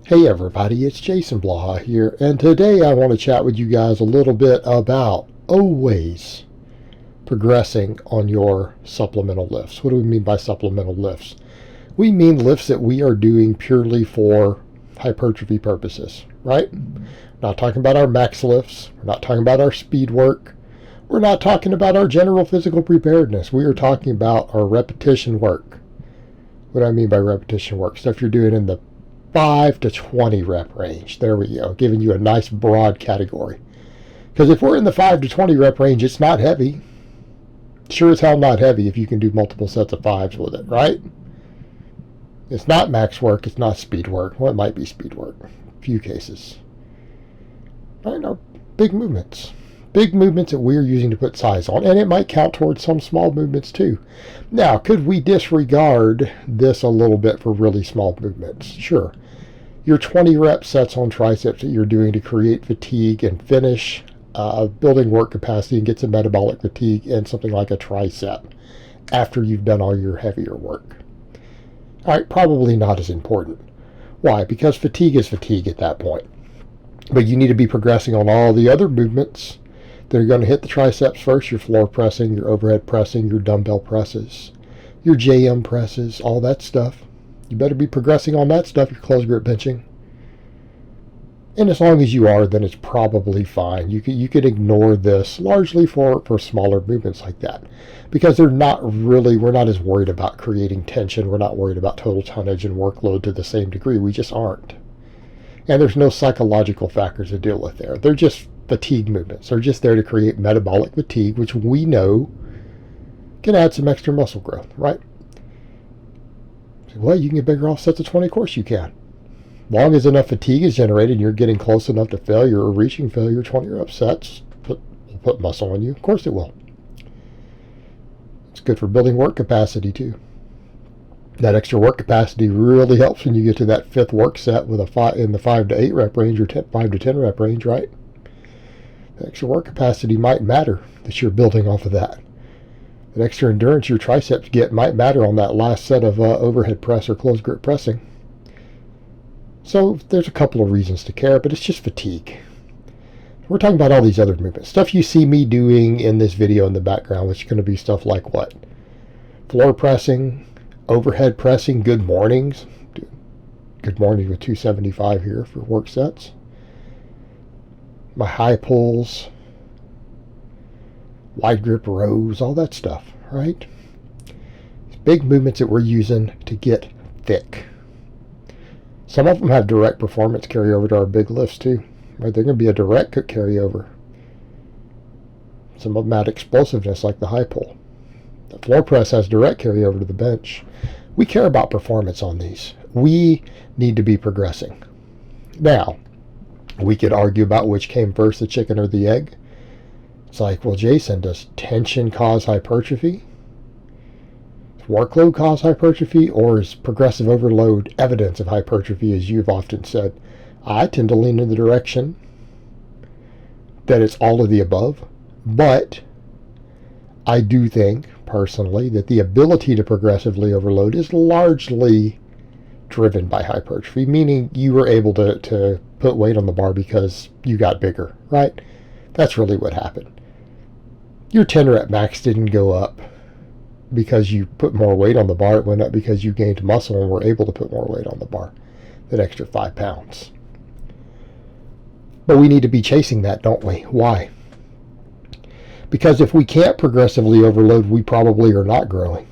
Hey everybody, it's Jason Blaha here, and today I want to chat with you guys a little bit about always progressing on your supplemental lifts. What do we mean by supplemental lifts? We mean lifts that we are doing purely for hypertrophy purposes, right? We're not talking about our max lifts, we're not talking about our speed work, we're not talking about our general physical preparedness. We are talking about our repetition work. What do I mean by repetition work? Stuff you're doing in the 5 to 20 rep range. There we go, giving you a nice broad category. Because if we're in the 5 to 20 rep range, it's not heavy. Sure as hell not heavy if you can do multiple sets of fives with it, right? It's not max work, it's not speed work. Well, it might be speed work, a few cases. Right, no, big movements. Big movements that we're using to put size on, and it might count towards some small movements too. Now, could we disregard this a little bit for really small movements? Sure. Your 20 rep sets on triceps that you're doing to create fatigue and finish building work capacity and get some metabolic fatigue in something like a tricep after you've done all your heavier work. All right, probably not as important. Why? Because fatigue is fatigue at that point. But you need to be progressing on all the other movements. They're going to hit the triceps first, your floor pressing, your overhead pressing, your dumbbell presses, your JM presses, all that stuff. You better be progressing on that stuff, your close grip benching. And as long as you are, then it's probably fine. You could ignore this largely for smaller movements like that. Because we're not as worried about creating tension. We're not worried about total tonnage and workload to the same degree. We just aren't. And there's no psychological factors to deal with there. They're just fatigue movements. They're just there to create metabolic fatigue, which we know can add some extra muscle growth, right? Well, you can get bigger offsets of 20, of course you can. Long as enough fatigue is generated and you're getting close enough to failure or reaching failure, 20 rep sets will put muscle on you. Of course it will. It's good for building work capacity too. That extra work capacity really helps when you get to that fifth work set with in the 5 to 8 rep range or 5 to 10 rep range, right? The extra work capacity might matter that you're building off of that. That extra endurance your triceps get might matter on that last set of overhead press or close grip pressing. So there's a couple of reasons to care, but it's just fatigue. We're talking about all these other movements. Stuff you see me doing in this video in the background, which is going to be stuff like what? Floor pressing, overhead pressing, good mornings. Good morning with 275 here for work sets. My high pulls, wide grip rows, all that stuff, right? It's big movements that we're using to get thick. Some of them have direct performance carryover to our big lifts too, right? They're going to be a direct carryover. Some of them add explosiveness like the high pull. The floor press has direct carryover to the bench. We care about performance on these. We need to be progressing. Now, we could argue about which came first, the chicken or the egg. It's like, well, Jason, does tension cause hypertrophy? Does workload cause hypertrophy? Or is progressive overload evidence of hypertrophy, as you've often said? I tend to lean in the direction that it's all of the above. But I do think, personally, that the ability to progressively overload is largely driven by hypertrophy, meaning you were able to put weight on the bar because you got bigger, right? That's really what happened. Your 10 rep max didn't go up because you put more weight on the bar. It went up because you gained muscle and were able to put more weight on the bar, that extra 5 pounds. But we need to be chasing that, don't we? Why? Because if we can't progressively overload, we probably are not growing.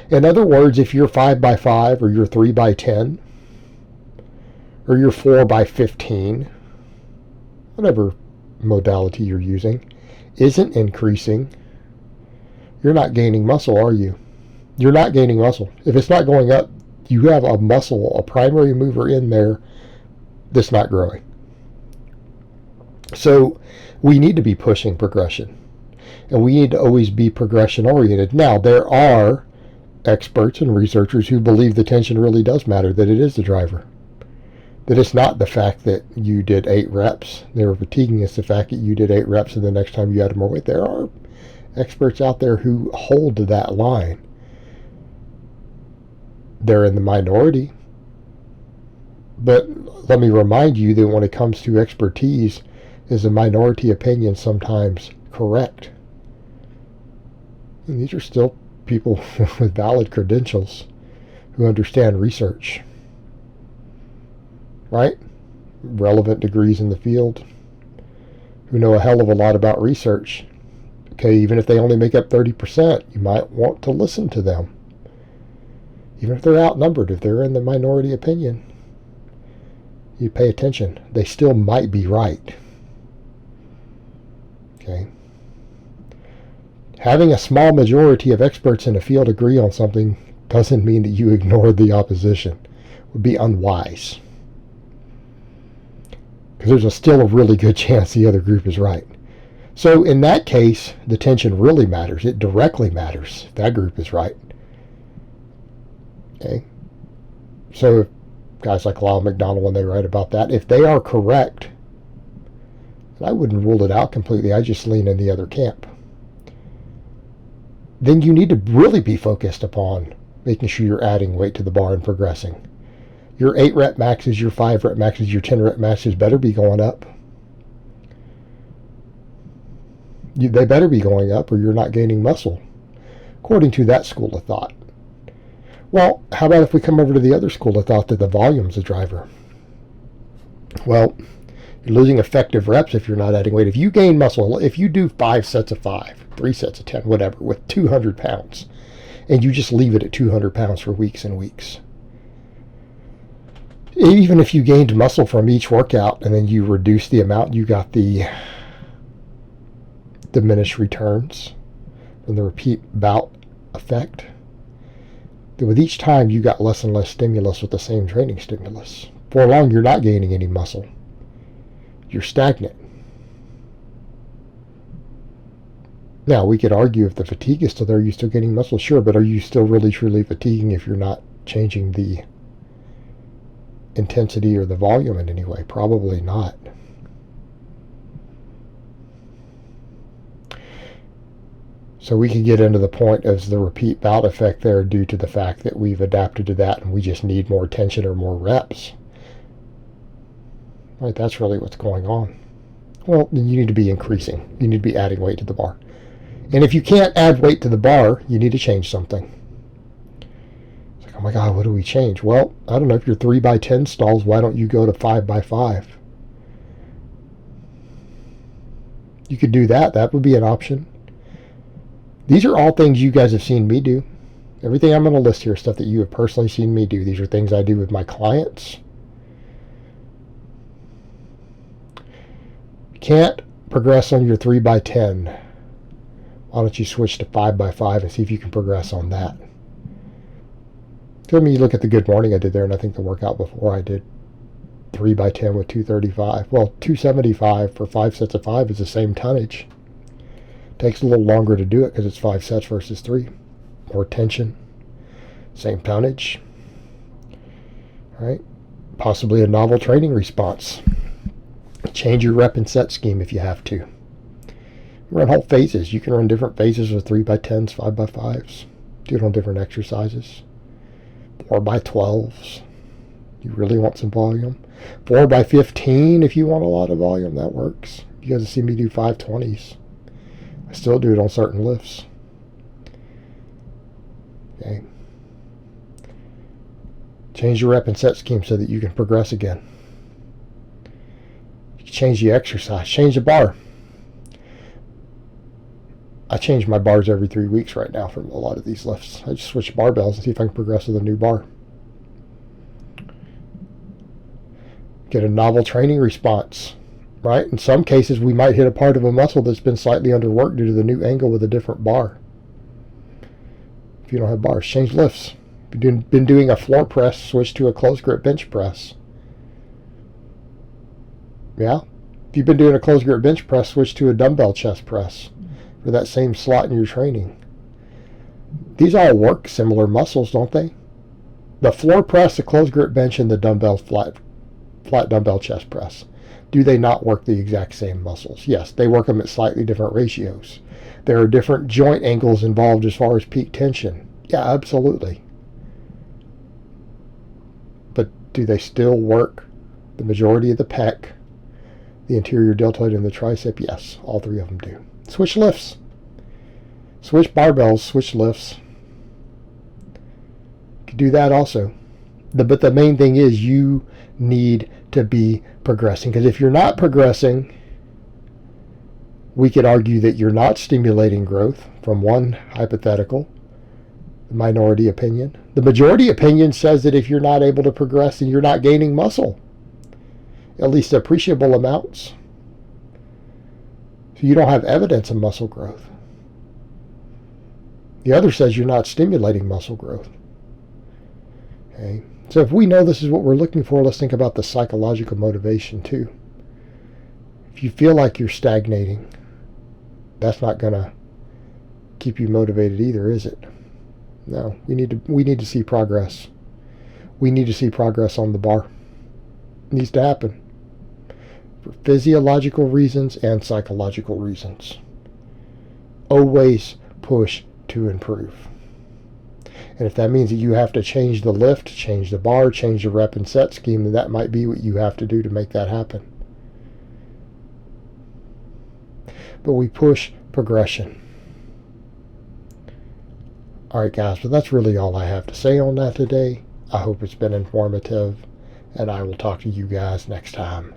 In other words, if you're 5x5 or you're 3x10 or you're 4x15, whatever modality you're using, isn't increasing, you're not gaining muscle, are you? You're not gaining muscle. If it's not going up, you have a muscle, a primary mover in there that's not growing. So we need to be pushing progression. And we need to always be progression oriented. Now, there are experts and researchers who believe the tension really does matter, that it is the driver. That it's not the fact that you did 8 reps. They were fatiguing. It's the fact that you did 8 reps and the next time you added more weight. There are experts out there who hold to that line. They're in the minority. But let me remind you that when it comes to expertise, is a minority opinion sometimes correct? And these are still people with valid credentials who understand research, right? Relevant degrees in the field, who know a hell of a lot about research. Okay, even if they only make up 30%, you might want to listen to them. Even if they're outnumbered, if they're in the minority opinion, you pay attention. They still might be right. Okay. Having a small majority of experts in a field agree on something doesn't mean that you ignore the opposition. It would be unwise. Because there's still a really good chance the other group is right. So in that case, the tension really matters. It directly matters if that group is right. Okay. So if guys like Lyle McDonald, when they write about that, if they are correct, I wouldn't rule it out completely. I just lean in the other camp. Then you need to really be focused upon making sure you're adding weight to the bar and progressing. Your 8 rep maxes, your 5 rep maxes, your 10 rep maxes better be going up. They better be going up or you're not gaining muscle, according to that school of thought. Well, how about if we come over to the other school of thought that the volume's a driver? Well, you're losing effective reps if you're not adding weight. If you gain muscle, if you do 5 sets of 5, 3 sets of 10, whatever, with 200 pounds, and you just leave it at 200 pounds for weeks and weeks, even if you gained muscle from each workout and then you reduce the amount, you got the diminished returns from the repeat bout effect. Then with each time, you got less and less stimulus with the same training stimulus. For long, you're not gaining any muscle. You're stagnant. Now, we could argue if the fatigue is still there, you're still getting muscle, sure, but are you still really truly fatiguing if you're not changing the intensity or the volume in any way? Probably not. So we can get into the point of the repeat bout effect there due to the fact that we've adapted to that and we just need more tension or more reps. Right, that's really what's going on. Well, then you need to be increasing. You need to be adding weight to the bar. And if you can't add weight to the bar, you need to change something. It's like, oh my God, what do we change? Well, I don't know. If you're 3x10 stalls, why don't you go to 5x5? You could do that. That would be an option. These are all things you guys have seen me do. Everything I'm going to list here is stuff that you have personally seen me do. These are things I do with my clients. Can't progress on your 3x10. Why don't you switch to 5x5 and see if you can progress on that? I mean, you look at the good morning I did there, and I think the workout before I did 3x10 with 235. Well, 275 for 5 sets of 5 is the same tonnage. Takes a little longer to do it because it's 5 sets versus 3. More tension. Same tonnage. All right. Possibly a novel training response. Change your rep and set scheme if you have to. Run whole phases. You can run different phases with 3x10s, 5x5s. Do it on different exercises. 4x12s. You really want some volume. 4x15 if you want a lot of volume. That works. You guys have seen me do 520s. I still do it on certain lifts. Okay. Change your rep and set scheme so that you can progress again. Change the exercise. Change the bar. I change my bars every 3 weeks right now for a lot of these lifts. I just switch barbells and see if I can progress with a new bar. Get a novel training response, right? In some cases, we might hit a part of a muscle that's been slightly underworked due to the new angle with a different bar. If you don't have bars, change lifts. If you've been doing a floor press, switch to a closed grip bench press. Yeah? If you've been doing a closed grip bench press, switch to a dumbbell chest press for that same slot in your training. These all work similar muscles, don't they? The floor press, the closed grip bench, and the dumbbell flat dumbbell chest press. Do they not work the exact same muscles? Yes, they work them at slightly different ratios. There are different joint angles involved as far as peak tension. Yeah, absolutely. But Do they still work the majority of the pec, the anterior deltoid, and the tricep? Yes, all three of them do. Switch lifts. Switch barbells, switch lifts. You can do that also. But the main thing is you need to be progressing. Because if you're not progressing, we could argue that you're not stimulating growth from one hypothetical, the minority opinion. The majority opinion says that if you're not able to progress, then you're not gaining muscle, at least appreciable amounts. So you don't have evidence of muscle growth. The other says you're not stimulating muscle growth. Okay. So if we know this is what we're looking for, let's think about the psychological motivation too. If you feel like you're stagnating, that's not going to keep you motivated either, is it? No, we need to see progress. We need to see progress on the bar. It needs to happen for physiological reasons and psychological reasons. Always push to improve. And if that means that you have to change the lift, change the bar, change the rep and set scheme, then that might be what you have to do to make that happen. But we push progression. Alright guys, but that's really all I have to say on that today. I hope it's been informative, and I will talk to you guys next time.